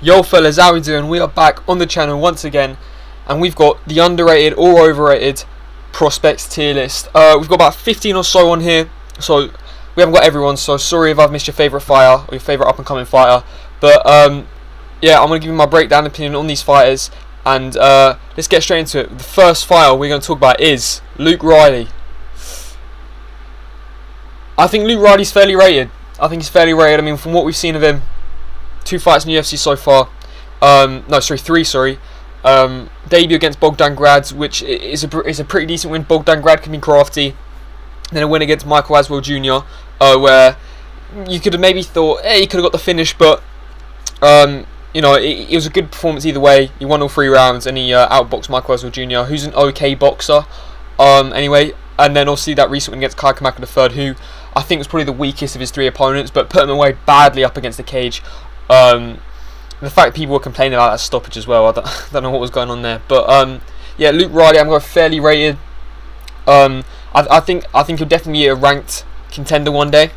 Yo fellas, how we doing? We are back on the channel once again, and we've got the underrated or overrated prospects tier list. We've got about 15 or so on here, so we haven't got everyone, so sorry if I've missed your favourite fighter or your favourite up and coming fighter. But yeah, I'm going to give you my breakdown opinion on these fighters, and let's get straight into it. The first fighter we're going to talk about is Luke Riley. I think Luke Riley's fairly rated. I mean, from what we've seen of him, 2 fights in the UFC so far. Three. Debut against Bogdan Grad, which is a pretty decent win. Bogdan Grad can be crafty. Then a win against Michael Aswell Jr., where you could have maybe thought, he could have got the finish, but it was a good performance either way. He won all 3 rounds, and he outboxed Michael Aswell Jr., who's an okay boxer. Anyway, and then obviously that recent win against Kai Kamaka III, who I think was probably the weakest of his 3 opponents, but put him away badly up against the cage. The fact people were complaining about that stoppage as well, I don't know what was going on there. But yeah, Luke Riley, I'm going fairly rated. I think he'll definitely be a ranked contender one day.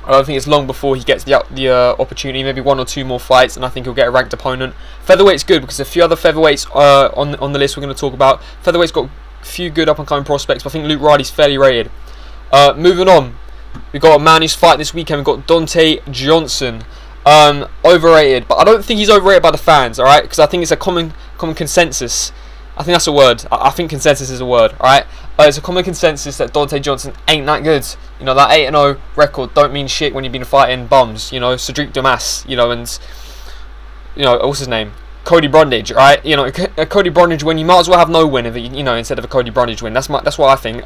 I don't think it's long before he gets the opportunity, maybe 1 or 2 more fights, and I think he'll get a ranked opponent. Featherweight's good because a few other featherweights on the list we're going to talk about. Featherweight's got a few good up and coming prospects, but I think Luke Riley's fairly rated. Moving on, we've got a man who's fighting this weekend. We've got Dante Johnson. Overrated, but I don't think he's overrated by the fans, alright? Because I think it's a common consensus. I think that's a word. I think consensus is a word, alright? It's a common consensus that Dante Johnson ain't that good. You know, that 8-0 record don't mean shit when you've been fighting bums. Cedric Dumas, and what's his name? Cody Brundage, right? A Cody Brundage win, you might as well have no win instead of a Cody Brundage win. That's what I think.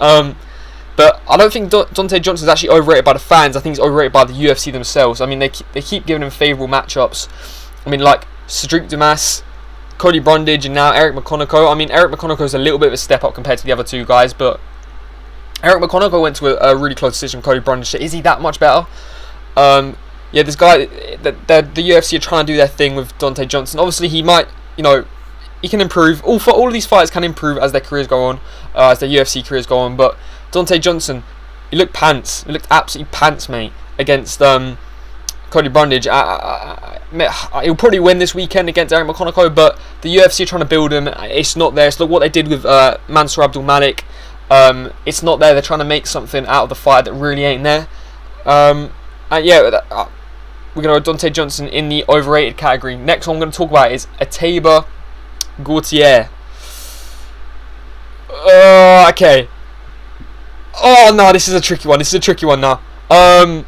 But I don't think Dante Johnson is actually overrated by the fans. I think he's overrated by the UFC themselves. I mean, they keep giving him favourable matchups. I mean, like Cedric Dumas, Cody Brundage, and now Eric McConaughey. I mean, Eric McConaughey is a little bit of a step up compared to the other 2 guys, but Eric McConaughey went to a really close decision. Cody Brundage, is he that much better? Yeah, this guy, the UFC are trying to do their thing with Dante Johnson. Obviously, he might, he can improve. All of these fighters can improve as their careers go on, as their UFC careers go on, but Dante Johnson, he looked pants. He looked absolutely pants, mate, against Cody Brundage. He'll probably win this weekend against Eric McConaughey, but the UFC are trying to build him. It's not there. It's like what they did with Mansour Abdul Malik. It's not there. They're trying to make something out of the fight that really ain't there. And yeah, we're going to go Dante Johnson in the overrated category. Next one I'm going to talk about is Ateba Gautier. Okay. Oh no, this is a tricky one now. I'm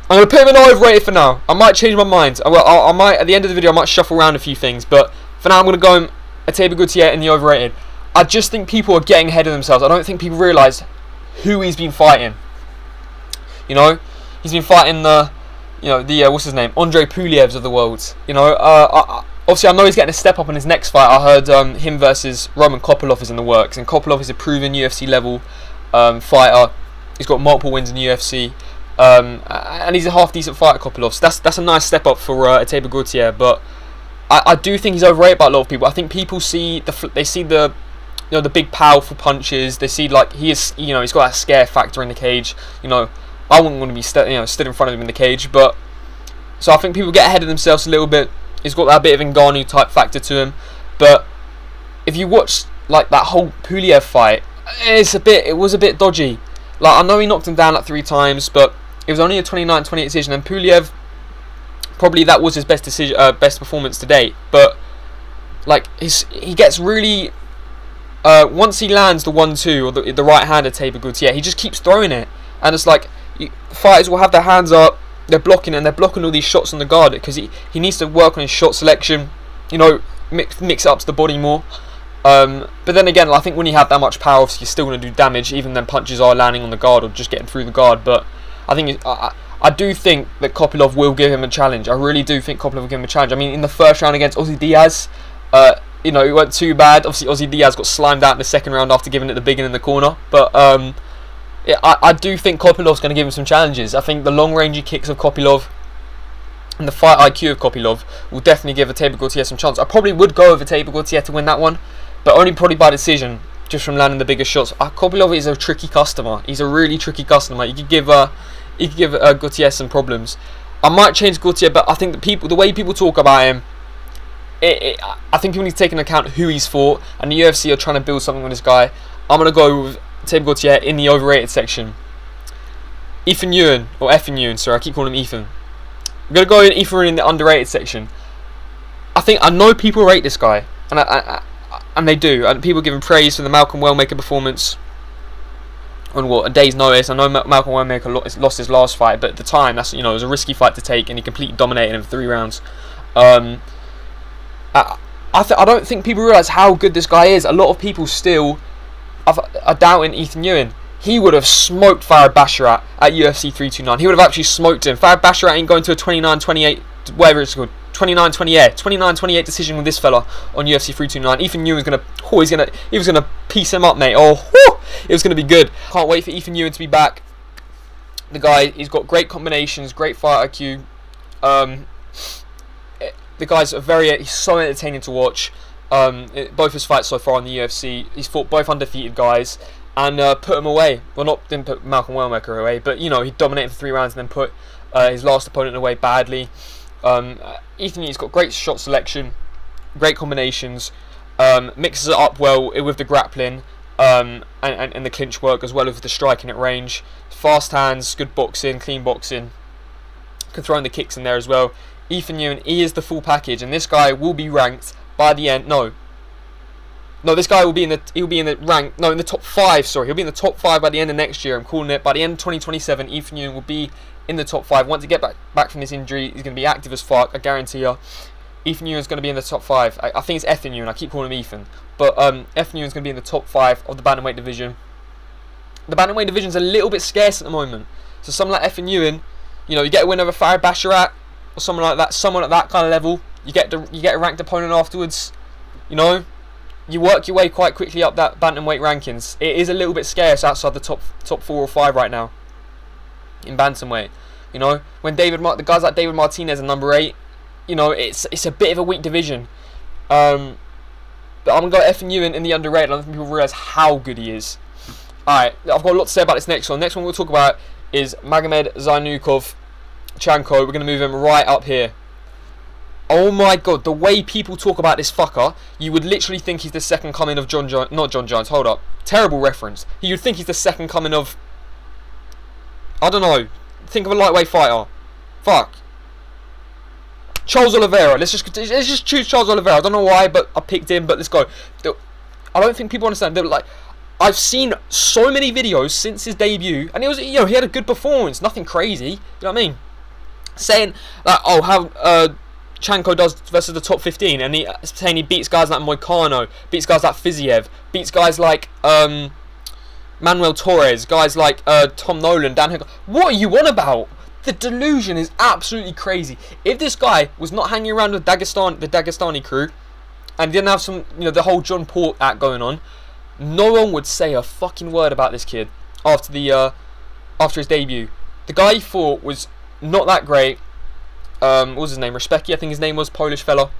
going to put him in overrated for now. I might change my mind. I might, at the end of the video, I might shuffle around a few things. But for now, I'm going to go Ateba Gautier in the overrated. I just think people are getting ahead of themselves. I don't think people realise who he's been fighting. He's been fighting what's his name? Andre Pulievs of the world. Obviously, I know he's getting a step up in his next fight. I heard him versus Roman Kopylov is in the works. And Kopylov is a proven UFC level fighter. He's got multiple wins in the UFC. And he's a half decent fighter, Kopylov. So that's a nice step up for Ateba Gautier. But I do think he's overrated by a lot of people. I think people see the big powerful punches. They see like he's got that scare factor in the cage. I wouldn't want to be stood in front of him in the cage. But so I think people get ahead of themselves a little bit. He's got that bit of Ngannou type factor to him. But if you watch like that whole Puliev fight, it was a bit dodgy. Like, I know he knocked him down like 3 times, but it was only a 29-28 decision, and Puliev, probably that was his best performance to date. But like he gets really once he lands the 1-2 or the right hand of Ateba Gautier, he just keeps throwing it, and it's like fighters will have their hands up, they're blocking all these shots on the guard because he needs to work on his shot selection, mix it up to the body more. But then again, I think when you have that much power, obviously you're still going to do damage, even then punches are landing on the guard or just getting through the guard. But I think I do think that Kopylov will give him a challenge. I really do think Kopylov will give him a challenge. I mean, in the first round against Ozzy Diaz, it went too bad. Obviously, Ozzy Diaz got slimed out in the second round after giving it the big one in the corner. But I do think Kopylov's going to give him some challenges. I think the long-rangey kicks of Kopylov and the fight IQ of Kopylov will definitely give Ateba Gautier some chance. I probably would go with Ateba Gautier to win that one, but only probably by decision, just from landing the bigger shots. Kopylov is a tricky customer. He's a really tricky customer. He could give Gautier some problems. I might change Gaultier, but I think the way people talk about him, I think people need to take into account who he's fought, and the UFC are trying to build something on this guy. I'm going to go with Thibaut Gaultier in the overrated section. Ethan Ewan, or Ethan Ewan, sorry, I keep calling him Ethan. I'm going to go in Ethan Ewan in the underrated section. I know people rate this guy, and they do, and people give him praise for the Malcolm Wellmaker performance on a day's notice. I know Malcolm Wellmaker lost his last fight, but at the time, it was a risky fight to take, and he completely dominated him for 3 rounds. I don't think people realise how good this guy is. A lot of people still are doubting Ethan Ewan. He would have smoked Farhad Basharat at UFC 329. He would have actually smoked him. Farhad Basharat ain't going to a 29-28, whatever it's called, 29-28 decision with this fella on UFC 329. Ethan Ewan was gonna piece him up, mate. It was gonna be good. Can't wait for Ethan Ewan to be back. The guy, he's got great combinations, great fight IQ. The guy's he's so entertaining to watch. Both his fights so far in the UFC, he's fought both undefeated guys and put him away. Well, didn't put Malcolm Wellmaker away, but he dominated for 3 rounds and then put his last opponent away badly. Ethan Ewan's got great shot selection, great combinations, mixes it up well with the grappling and the clinch work, as well as the striking at range. Fast hands, good boxing, clean boxing. Can throw in the kicks in there as well. Ethan Ewan, he is the full package, and this guy will be ranked by the end. No, this guy will be in the top 5. Sorry, he'll be in the top 5 by the end of next year. I'm calling it. By the end of 2027, Ethan Ewan will be in the top 5. Once he get back from this injury, he's going to be active as fuck. I guarantee you. Ethan Ewan's going to be in the top 5. I think it's Ethan Ewan. I keep calling him Ethan, but Ethan Ewan's going to be in the top 5 of the bantamweight division. The bantamweight division's a little bit scarce at the moment, so someone like Ethan Ewan, you get a win over Farhad Basharat or someone like that, someone at that kind of level, you get a ranked opponent afterwards. You work your way quite quickly up that bantamweight rankings. It is a little bit scarce outside the top 4 or 5 right now in bantamweight. When the guys like David Martinez are number 8, it's a bit of a weak division. But I'm gonna go Ethan Ewan in the underrated. I don't think people realise how good he is. Alright, I've got a lot to say about this next one. Next one we'll talk about is Magomed Zainukov Chanko. We're going to move him right up here. Oh my god, the way people talk about this fucker, you would literally think he's the second coming of not John Jones, hold up. Terrible reference. You'd think he's the second coming of, I don't know, think of a lightweight fighter. Fuck. Charles Oliveira. Let's just choose Charles Oliveira. I don't know why, but I picked him, but let's go. I don't think people understand. They're like, I've seen so many videos since his debut, and it was, he had a good performance, nothing crazy. You know what I mean? Saying like, how Chanko does versus the top 15, and saying he beats guys like Moicano, beats guys like Fiziev, beats guys like Manuel Torres, guys like Tom Nolan, Dan Hooker. What are you on about? The delusion is absolutely crazy. If this guy was not hanging around with the Dagestani crew, and didn't have some, the whole John Port act going on, no one would say a fucking word about this kid after his debut. The guy he fought was not that great. What was his name? Respecki, I think his name was, Polish fella.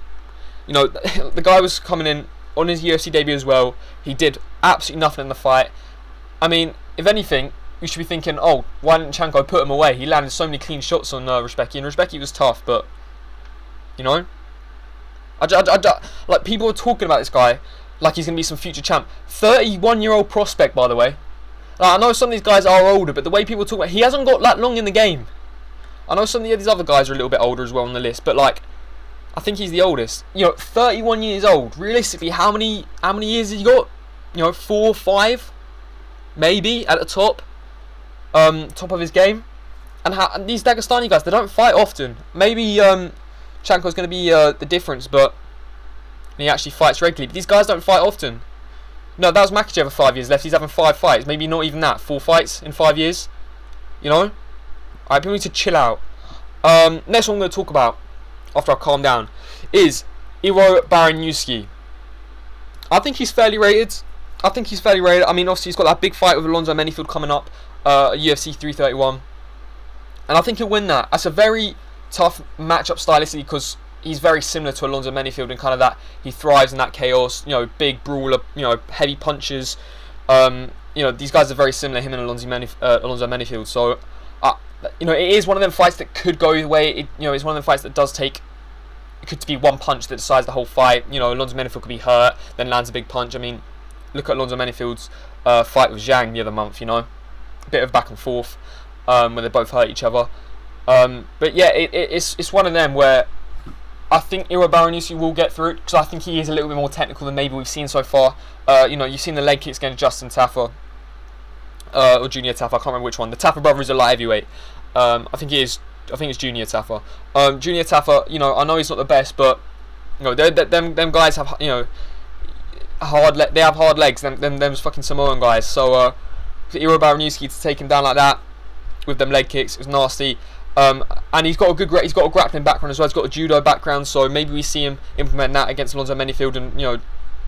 The guy was coming in on his UFC debut as well. He did absolutely nothing in the fight. I mean, if anything, we should be thinking, oh, why didn't Chanko put him away? He landed so many clean shots on Respecki, and Respecki was tough, but like, people are talking about this guy like he's going to be some future champ. 31-year-old prospect, by the way. Like, I know some of these guys are older, but the way people talk about, he hasn't got that long in the game. I know some of these other guys are a little bit older as well on the list, but like, I think he's the oldest. 31 years old. Realistically, how many years has he got? 4, 5, maybe at the top of his game. And these Dagestani guys, they don't fight often. Maybe Chanko's going to be the difference, but he actually fights regularly. But these guys don't fight often. No, that was Makachev with 5 years left. He's having 5 fights. Maybe not even that. 4 fights in 5 years. Alright, people need to chill out. Next one I'm going to talk about, after I calm down, is Iro Baraniuski. I think he's fairly rated. I mean, obviously he's got that big fight with Alonzo Menifield coming up, UFC 331. And I think he'll win that. That's a very tough matchup stylistically, because he's very similar to Alonzo Menifield in kind of that he thrives in that chaos, big brawler, heavy punches. These guys are very similar, him and Alonzo Menifield. So It is one of them fights that could go either way. It's one of them fights that does take. It could be one punch that decides the whole fight. Alonzo Menifield could be hurt, then lands a big punch. I mean, look at Alonzo Menifield's fight with Zhang the other month. A bit of back and forth where they both hurt each other. But yeah, it's one of them where I think Iro Baroniusi will get through it because I think he is a little bit more technical than maybe we've seen so far. You've seen the leg kicks against Justin Taffa or Junior Taffa. I can't remember which one. The Taffa brother is a light heavyweight. I think it's Junior Taffa. Junior Taffa, I know he's not the best, but them guys have they have hard legs. Them fucking Samoan guys. So for Iro Baroniusi to take him down like that with them leg kicks, it was nasty. And he's got a grappling background as well. He's got a judo background, so maybe we see him implement that against Alonzo Menifield and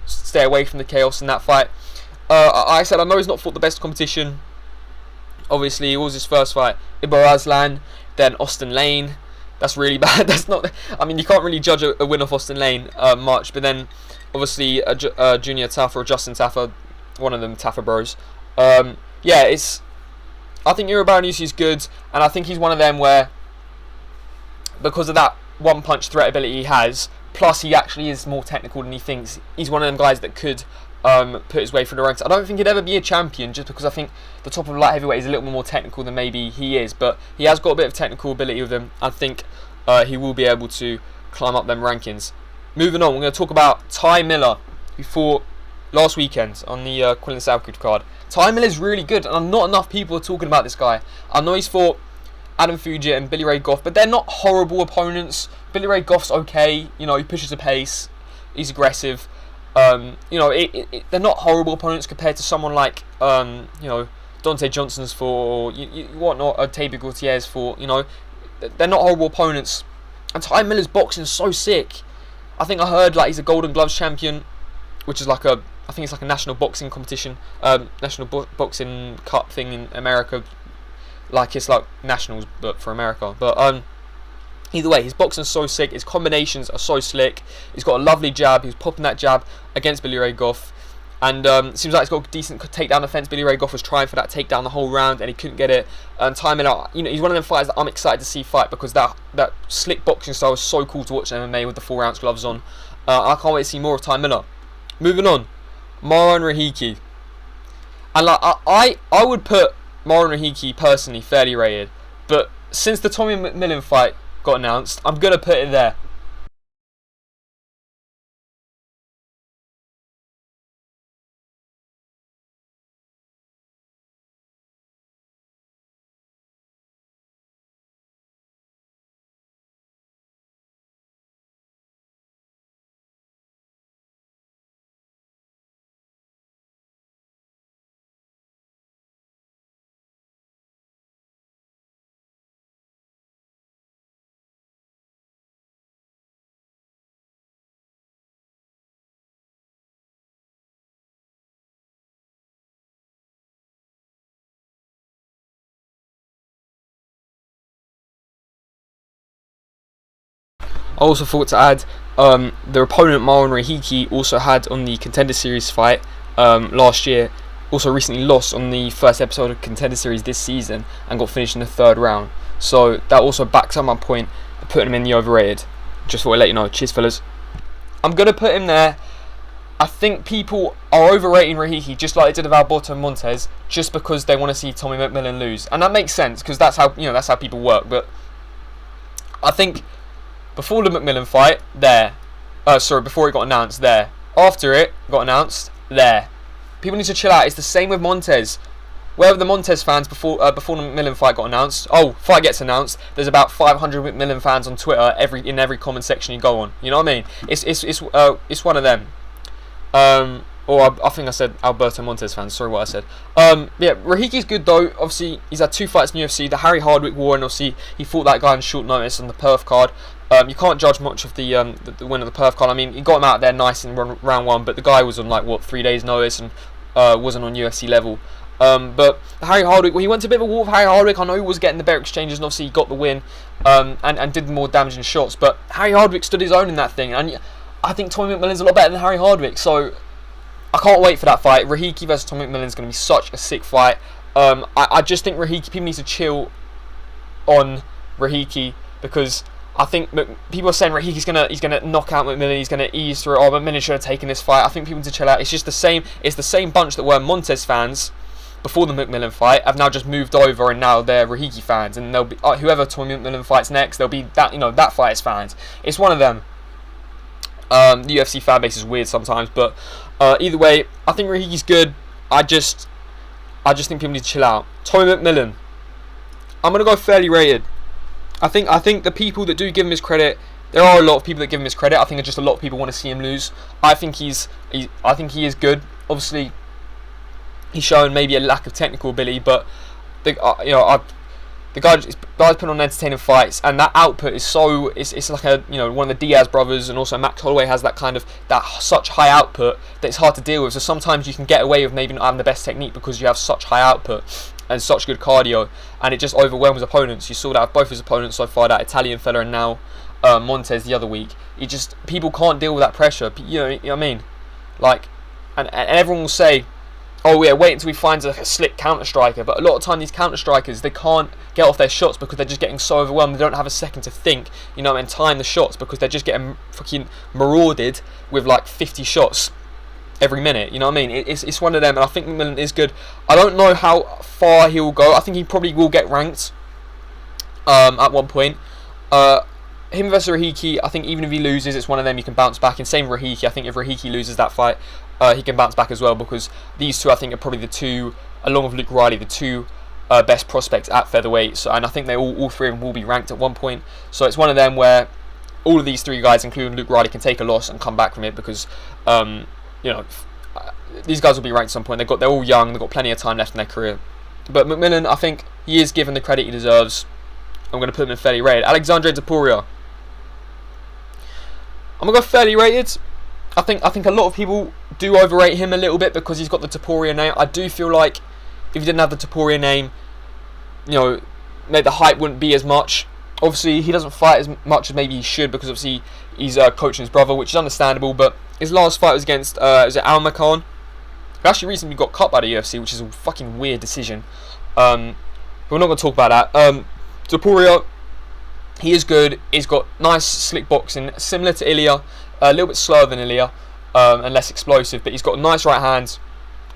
stay away from the chaos in that fight. I said I know he's not fought the best competition. Obviously, it was his first fight. Iber Aslan, then Austin Lane. That's really bad. That's not. I mean, you can't really judge a win off Austin Lane much. But then, obviously, Junior Taffa or Justin Taffa, one of them Taffa bros. I think Iro Baroniusi is good, and I think he's one of them where, because of that one-punch threat ability he has, plus he actually is more technical than he thinks, he's one of them guys that could put his way through the ranks. I don't think he'd ever be a champion, just because I think the top of light heavyweight is a little bit more technical than maybe he is, but he has got a bit of technical ability with him. I think he will be able to climb up them rankings. Moving on, we're going to talk about Ty Miller, who fought last weekend on the Quillen Southwood card. Ty Miller's really good, and not enough people are talking about this guy. I know he's fought Adam Fugitt and Billy Ray Goff, but they're not horrible opponents. Billy Ray Goff's okay, he pushes the pace, he's aggressive. They're not horrible opponents compared to someone like Dante Johnson's for, whatnot, Tabor Gutierrez for. They're not horrible opponents. And Ty Miller's boxing's so sick. I think I heard he's a Golden Gloves champion, which is I think it's like a national boxing competition, national boxing cup thing in America. It's like nationals, but for America. But either way, his boxing's so sick. His combinations are so slick. He's got a lovely jab. He was popping that jab against Billy Ray Goff, and it seems like he's got a decent takedown defense. Billy Ray Goff was trying for that takedown the whole round, and he couldn't get it. And Ty Miller, he's one of them fighters that I'm excited to see fight because that slick boxing style is so cool to watch in MMA with the 4-ounce gloves on. I can't wait to see more of Ty Miller. Moving on. Marwan Rahiki, and I would put Marwan Rahiki personally fairly rated, but since the Tommy McMillan fight got announced, I'm gonna put it there. I also thought to add, the opponent Marwan Rahiki also had on the Contender Series fight last year, also recently lost on the first episode of Contender Series this season and got finished in the 3rd round. So that also backs up my point of putting him in the overrated. Just thought I'd let you know. Cheers, fellas. I'm going to put him there. I think people are overrating Rahiki just like they did with Alberto Montez, just because they want to see Tommy McMillan lose, and that makes sense because that's how people work. But I think before the McMillan fight, before it got announced, there. After it got announced, there. People need to chill out. It's the same with Montez. Where were the Montez fans before the McMillan fight got announced? Fight gets announced. There's about 500 McMillan fans on Twitter in every comment section you go on. You know what I mean? It's one of them. I think I said Alberto Montez fans. Sorry what I said. Rahiki's good though. Obviously, he's had 2 fights in the UFC. The Harry Hardwick war, and obviously he fought that guy on short notice on the Perth card. You can't judge much of the win of the Perth card. I mean, he got him out there nice in round 1, but the guy was on 3 days notice and wasn't on UFC level. But Harry Hardwick, he went to a bit of a war with Harry Hardwick. I know he was getting the better exchanges, and obviously he got the win and did more damaging shots. But Harry Hardwick stood his own in that thing, and I think Tommy McMillan's a lot better than Harry Hardwick. So I can't wait for that fight. Rahiki versus Tommy McMillan is going to be such a sick fight. I just think Rahiki, people need to chill on Rahiki, because I think people are saying Rahiki's he's gonna knock out McMillan, he's gonna ease through. Oh, McMillan should have taken this fight. I think people need to chill out. It's just the same. It's the same bunch that were Montez fans before the McMillan fight have now just moved over, and now they're Rahiki fans, and they'll be whoever Tommy McMillan fights next, they'll be that fight's fans. It's one of them. The UFC fan base is weird sometimes, but either way, I think Rahiki's good. I just think people need to chill out. Tommy McMillan, I'm gonna go fairly rated. I think the people that do give him his credit, there are a lot of people that give him his credit. I think just a lot of people want to see him lose. I think he is good. Obviously, he's shown maybe a lack of technical ability, but the guy's putting on entertaining fights, and that output is so it's like one of the Diaz brothers, and also Max Holloway has that such high output that it's hard to deal with. So sometimes you can get away with maybe not having the best technique because you have such high output and such good cardio, and it just overwhelms opponents. You saw that with both his opponents so far, that Italian fella and now Montez the other week. People can't deal with that pressure. You know what I mean? Like, and everyone will say, oh yeah, wait until he finds a slick counter striker. But a lot of time these counter strikers, they can't get off their shots because they're just getting so overwhelmed. They don't have a second to think, and time the shots, because they're just getting fucking marauded with like 50 shots every minute. You know what I mean? It's one of them, and I think McMillan is good. I don't know how far he will go. I think he probably will get ranked at one point. Him versus Rahiki, I think even if he loses, it's one of them you can bounce back. And same Rahiki, I think if Rahiki loses that fight, he can bounce back as well, because these two I think are probably the two, along with Luke Riley, the two best prospects at featherweight. So, and I think they all three of them will be ranked at one point. So it's one of them where all of these three guys, including Luke Riley, can take a loss and come back from it, because these guys will be ranked at some point. They're all young, they've got plenty of time left in their career. But McMillan, I think he is given the credit he deserves. I'm going to put him in fairly rated. Alexandre Topuria, I'm going to go fairly rated. I think a lot of people do overrate him a little bit because he's got the Topuria name. I do feel like if he didn't have the Topuria name, maybe the hype wouldn't be as much. Obviously, he doesn't fight as much as maybe he should, because obviously he's coaching his brother, which is understandable. But his last fight was against is it Al Makan, who actually recently got cut by the UFC, which is a fucking weird decision. But we're not going to talk about that. Topuria, he is good. He's got nice slick boxing, similar to Ilya, a little bit slower than Ilya, and less explosive. But he's got nice right hands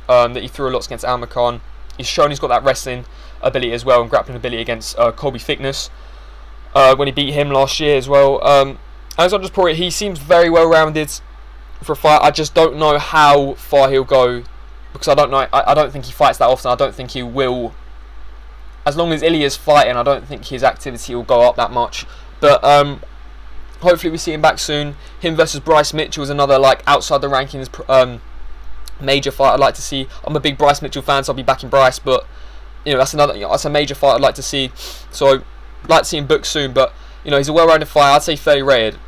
that he threw a lot against Al Makan. He's shown he's got that wrestling ability as well, and grappling ability against Colby Thickness when he beat him last year as well. Alexandre Topuria, he seems very well rounded for a fight. I just don't know how far he'll go, because I don't know. I don't think he fights that often. I don't think he will. As long as Ilya's fighting, I don't think his activity will go up that much. But hopefully we see him back soon. Him versus Bryce Mitchell is another outside the rankings major fight I'd like to see. I'm a big Bryce Mitchell fan, so I'll be backing Bryce. But that's a major fight I'd like to see. So I'd like to see him booked soon. But he's a well-rounded fighter. I'd say fairly rated.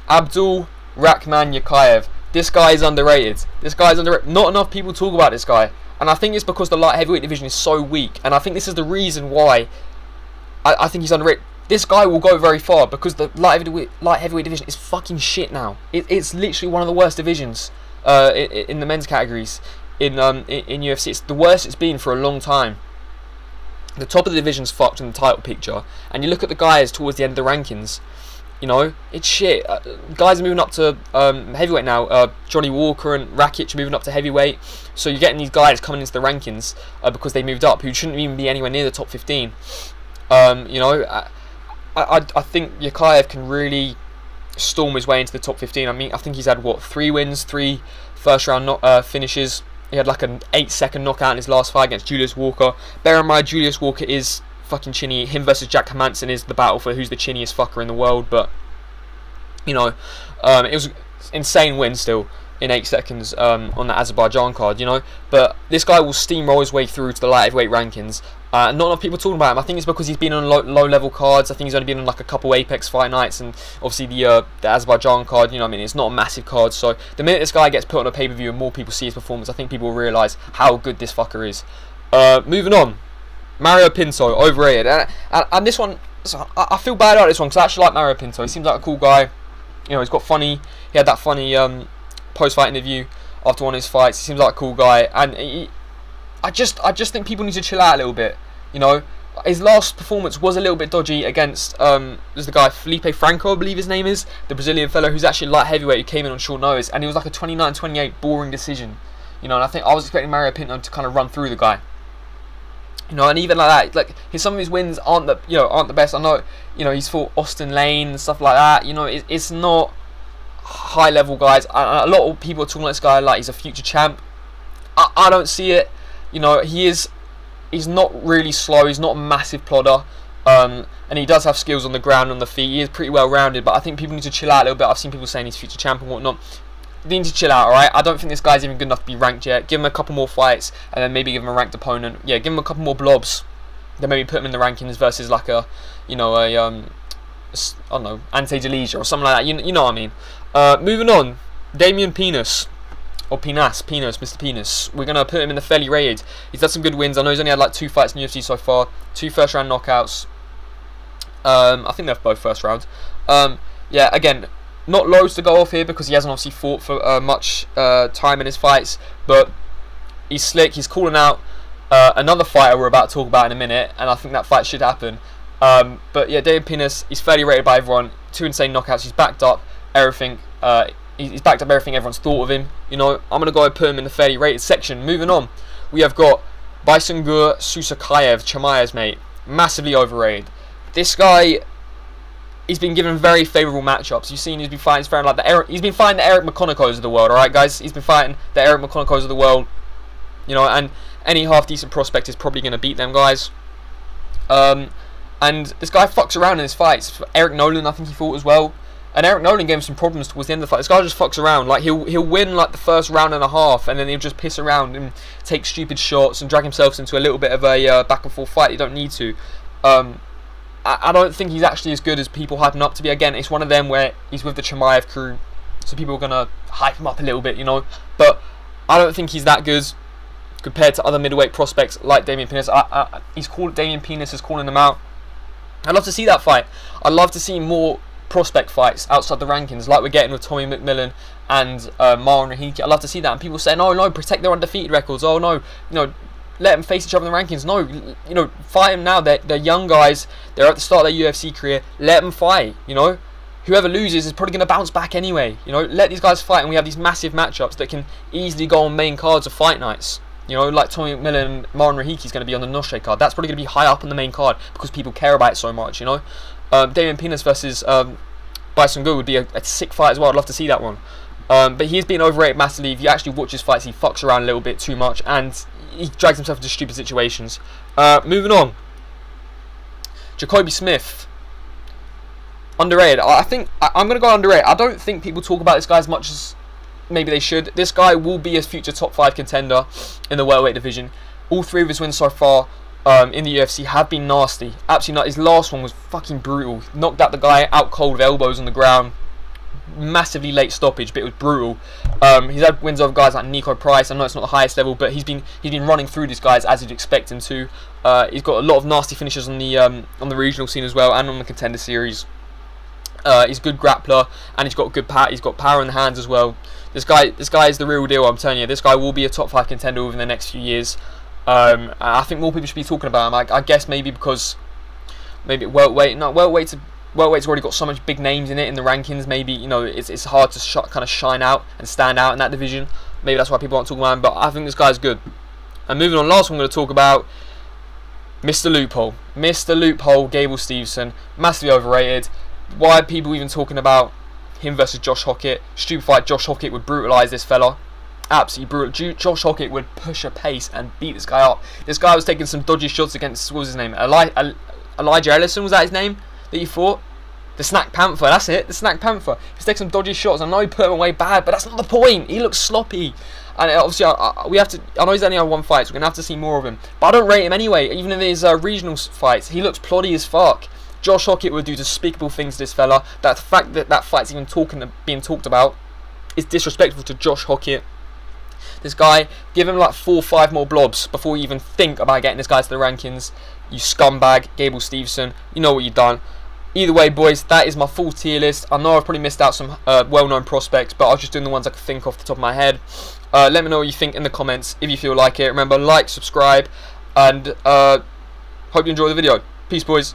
Abdul Rahman Yakayev. This guy is underrated. Not enough people talk about this guy. And I think it's because the light heavyweight division is so weak. And I think this is the reason why I think he's underrated. This guy will go very far, because the light heavyweight division is fucking shit now. It's literally one of the worst divisions in the men's categories in UFC. It's the worst it's been for a long time. The top of the division's fucked in the title picture. And you look at the guys towards the end of the rankings. It's shit. Guys are moving up to heavyweight now. Johnny Walker and Rakic are moving up to heavyweight. So you're getting these guys coming into the rankings because they moved up, who shouldn't even be anywhere near the top 15. I think Yakayev can really storm his way into the top 15. I mean, I think he's had 3 wins, 3 first round finishes. He had an 8-second knockout in his last fight against Julius Walker. Bear in mind, Julius Walker is fucking chinny. Him versus Jack Hermansson is the battle for who's the chinniest fucker in the world. But it was insane win still in 8 seconds on that Azerbaijan card. But this guy will steamroll his way through to the light heavyweight rankings. Not enough people talking about him. I think it's because he's been on low level cards. I think he's only been on a couple Apex fight nights, and obviously the Azerbaijan card. It's not a massive card. So the minute this guy gets put on a pay-per-view and more people see his performance, I think people will realise how good this fucker is. Moving on. Mario Pinto, overrated. And this one, I feel bad about this one, because I actually like Mario Pinto. He seems like a cool guy. He's got funny. He had that funny post-fight interview after one of his fights. He seems like a cool guy, and I just think people need to chill out a little bit. his last performance was a little bit dodgy against there's the guy Felipe Franco, I believe his name is, the Brazilian fellow who's actually light heavyweight who came in on short notice, and he was like a 29-28 boring decision, you know. And I think I was expecting Mario Pinto to kind of run through the guy, you know. And even like that, like some of his wins aren't the best. I know, you know, he's fought Austin Lane and stuff like that. You know, it's not high level guys. A lot of people are talking about this guy like he's a future champ. I don't see it. You know, he's not really slow. He's not a massive plodder, and he does have skills on the ground, on the feet. He is pretty well rounded, but I think people need to chill out a little bit. I've seen people saying he's future champ and whatnot. They need to chill out, alright? I don't think this guy's even good enough to be ranked yet. Give him a couple more fights, and then maybe give him a ranked opponent. Yeah, give him a couple more blobs, then maybe put him in the rankings versus like a, you know, I don't know, Ante Delija or something like that. You know what I mean? Moving on, Damian Penis. Or Mr. Penis. We're going to put him in the fairly rated. He's had some good wins. I know he's only had like 2 fights in UFC so far. 2 first round knockouts. I think they're both first rounds. Yeah, again, not loads to go off here because he hasn't obviously fought for much time in his fights. But he's slick. He's calling out another fighter we're about to talk about in a minute. And I think that fight should happen. But yeah, Damian Penis, he's fairly rated by everyone. 2 insane knockouts. He's backed up everything. He's backed up everything everyone's thought of him. You know, I'm going to go and put him in the fairly rated section. Moving on, we have got Baisungur Susakayev, Chimaev's mate. Massively overrated. This guy, he's been given very favourable matchups. You've seen he's been fighting like he's been fighting the Eric McConaughey's of the world, alright guys? He's been fighting the Eric McConaughey's of the world. You know, and any half decent prospect is probably going to beat them guys. And this guy fucks around in his fights. Eric Nolan, I think he fought as well. And Eric Nolan gave him some problems towards the end of the fight. This guy just fucks around. Like he'll win like the first round and a half, and then he'll just piss around and take stupid shots and drag himself into a little bit of a back and forth fight. You don't need to. I don't think he's actually as good as people hype him up to be. Again, it's one of them where he's with the Chimaev crew, so people are gonna hype him up a little bit, you know. But I don't think he's that good compared to other middleweight prospects like Damian Penis. Damian Penis is calling him out. I'd love to see that fight. I'd love to see more prospect fights outside the rankings like we're getting with Tommy McMillan and Marlon Rahiki. I'd love to see that. And people say, no, protect their undefeated records. Oh no, you know, let them face each other in the rankings. No, you know, fight them now. They're young guys. They're at the start of their UFC career. Let them fight. You know, whoever loses is probably going to bounce back anyway. You know, let these guys fight, and we have these massive matchups that can easily go on main cards of fight nights. You know, like Tommy McMillan and Marlon Rahiki is going to be on the Noche card. That's probably going to be high up on the main card because people care about it so much. You know. Damian Penis versus Baisungur would be a sick fight as well. I'd love to see that one. But he's been overrated massively. If you actually watch his fights, he fucks around a little bit too much and he drags himself into stupid situations. Moving on. Jacoby Smith. Underrated. I think I'm going to go underrated. I don't think people talk about this guy as much as maybe they should. This guy will be a future top 5 contender in the welterweight division. All 3 of his wins so far in the UFC have been nasty. Absolutely not. His last one was fucking brutal. Knocked out the guy out cold with elbows on the ground. Massively late stoppage, but it was brutal. He's had wins over guys like Nico Price. I know it's not the highest level, but he's been running through these guys as you'd expect him to. He's got a lot of nasty finishes on the regional scene as well, and on the contender series. He's a good grappler, and he's got good power. He's got power in the hands as well. This guy is the real deal. I'm telling you, this guy will be a top 5 contender within the next few years. I think more people should be talking about him. I guess maybe because welterweight's already got so much big names in it in the rankings. Maybe, you know, it's hard to kind of shine out and stand out in that division. Maybe that's why people aren't talking about him. But I think this guy's good. And moving on, last one I'm going to talk about, Mr. Loophole, Gable Stevenson, massively overrated. Why are people even talking about him versus Josh Hockett? Stupid fight. Josh Hockett would brutalise this fella. Absolutely brutal. Josh Hockett would push a pace and beat this guy up. This guy was taking some dodgy shots against, what was his name? Elijah Ellison, was that his name that he fought? The Snack Panther, that's it, the Snack Panther. He's taking some dodgy shots. I know he put him away bad, but that's not the point. He looks sloppy. And obviously, I know he's only had 1 fight, so we're going to have to see more of him. But I don't rate him anyway, even in his regional fights. He looks ploddy as fuck. Josh Hockett would do despicable things to this fella. That fact that fight's even being talked about is disrespectful to Josh Hockett. This guy, give him like 4 or 5 more blobs before you even think about getting this guy to the rankings. You scumbag, Gable Stevenson. You know what you've done. Either way, boys, that is my full tier list. I know I've probably missed out some well-known prospects, but I was just doing the ones I could think off the top of my head. Let me know what you think in the comments if you feel like it. Remember, like, subscribe, and hope Hope you enjoy the video. Peace, boys.